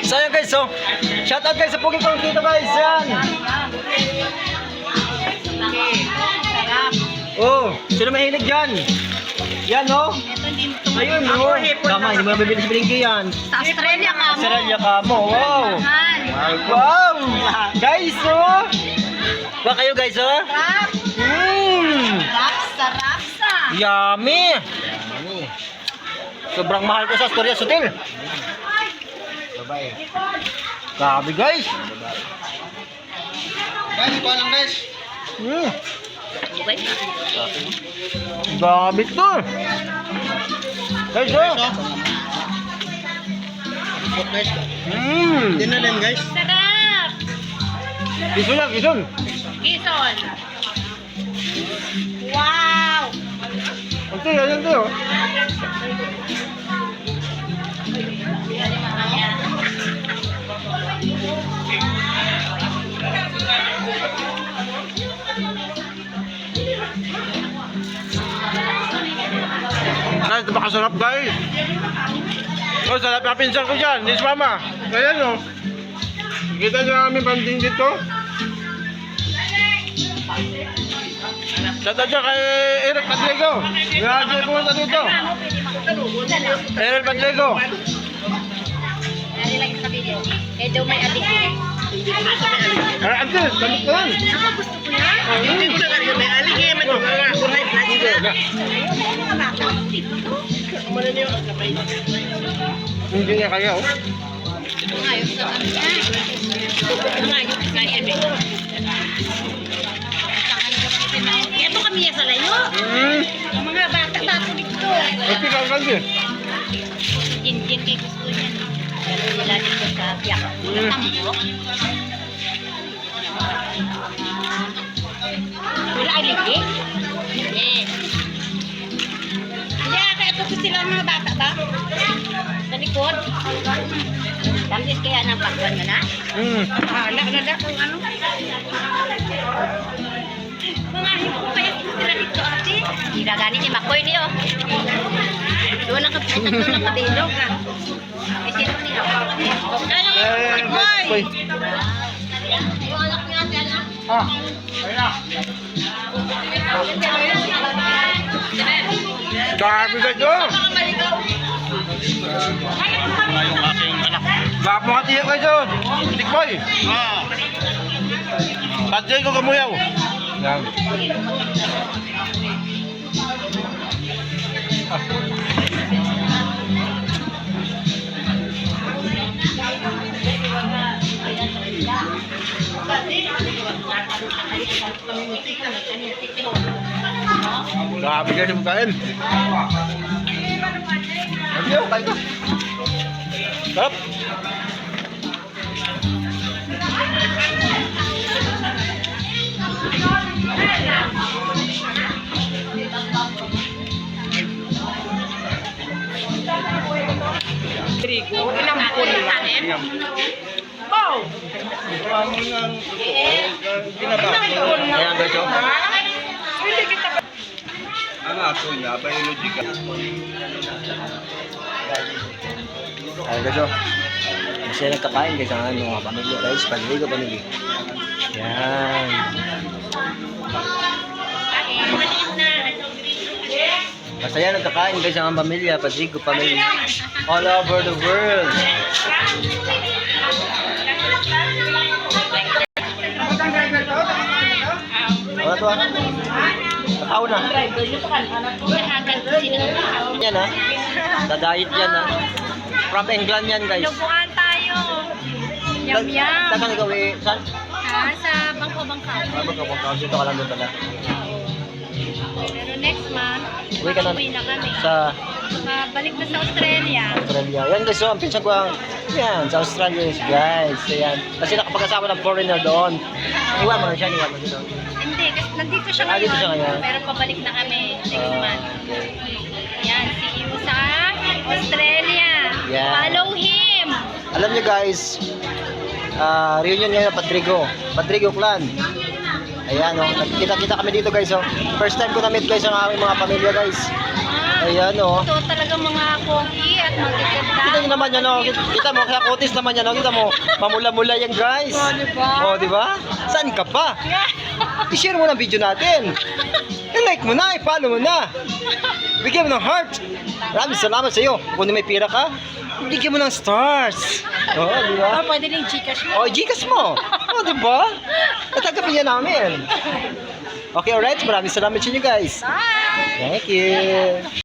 So yun guys, so shoutout guys sa Pugi kong dito guys. Yan. Oh, sino mahilig dyan? Yan no? Ayun no? Tama, hindi mo nabibili sa bilingki yan. Sa Australia ka mo. Australia ka mo, wow. Mahal. Wow! Guys, oh! Ba kayo guys, oh? Sarap. Sarap sa. Yummy! Sobrang mahal ko sa Asturias Hotel. Babae. Grabe guys! Guys, ito lang guys. Grabe to! Guys, oh! Support guys. Hindi na din guys. Sarap. Kison lang, kison! Kison. Wow. Ante, yan to. Guys, napakasarap guys. Oh, sarap na pinsan ko dyan. Nis mama. Ayan o. Kita nyo namin banding dito. Shoutout dyan kay Eric Padrego. Grabe pumunta dito. Eric Padrego. Nari lang sa video. Eh, daw may adik. Ay, ante, salit ko yan. Ako gusto ko yan. Hindi ko na kaya may alig eh. May kulay flash ko. Hindi niya kaya oh. Ayos sa ano niya. Ayos na yan. Ito kami sa layo. Yung mga bata tato dito. Okay, kagandi. Indian kay gusto niya. Ganun nila dito sa biyak. Tambo. Wala aligi? Eh. Hindi, kaya ito sila mga bata ba? Sa likod. Dambis kaya ng pakwan mo na? Hala na kung ano. Mga hipo kaya sila dito ate. Hindi gani si Makoy niyo. Doon ang kabilog ka. Isip mo niya. Makoy! Yung anak niya ate anak. Ah, kaya. Grabe ka doon. Yung aking anak. Grabe mga tiyak kayo doon. Tikboy. Padre ko kamuyaw. Yan. Grabe guys yung kain. Ayaw, kain ka. Sarap. Trigo, inampun lang. Wow! Ayan guys oh. Ang ato niya, biology ka. Ayan guys oh. Kasi nagkakain guys ang ano, mga pamilya guys. Padrigo pamilya. Yan. Masaya nagkakain guys ang pamilya. Padrigo pamilya. All over the world. Ano to ah? Tao na. Yan ah. Dadayit yan ah. From England yan guys. Lubuan tayo. Yum yum. Takan ikaw eh. Saan? Ha, sa Bangko-Bangkaw. Magkabangkaw. Dito ka lang doon pala. Pero next month, Uwi ka na uwi na kami. sa Balik na sa Australia. Australia. Yan guys, so ang pinsan ko ang yan, sa Australia guys. Ayan. Kasi nakapag-asawa ng foreigner doon. Iwan mo na siya, iwan mo dito. Hindi, kasi nandito siya Ah, ngayon. dito siya ngayon. Pero pabalik na kami next month. Okay. Yan, see you sa Australia. Yeah. Follow him. Alam niyo guys, reunion ngayon ng Padrigo clan. Ayan, oh, nagkita-kita kami dito guys. Oh. First time ko na-meet guys ang aming mga pamilya guys. Ayan, oh. Ito talaga mga pogi at magaganda. Kita nyo naman yan, oh. Kita mo, kaya kutis naman yan, oh. Kita mo, mamula-mula yan, guys. Oh, diba? Oh, di ba? Saan ka pa? I-share mo na ang video natin. I-like mo na, i-follow mo na. Bigyan mo ng heart. Maraming salamat sa iyo. Kung may pira ka, bigyan mo ng stars. Oh, di ba? Oh, pwede rin Gcash mo. Oh, Gcash mo. Oh, di ba? Tatagapin niya namin. Okay, alright. Maraming salamat sa inyo, guys. Bye! Thank you.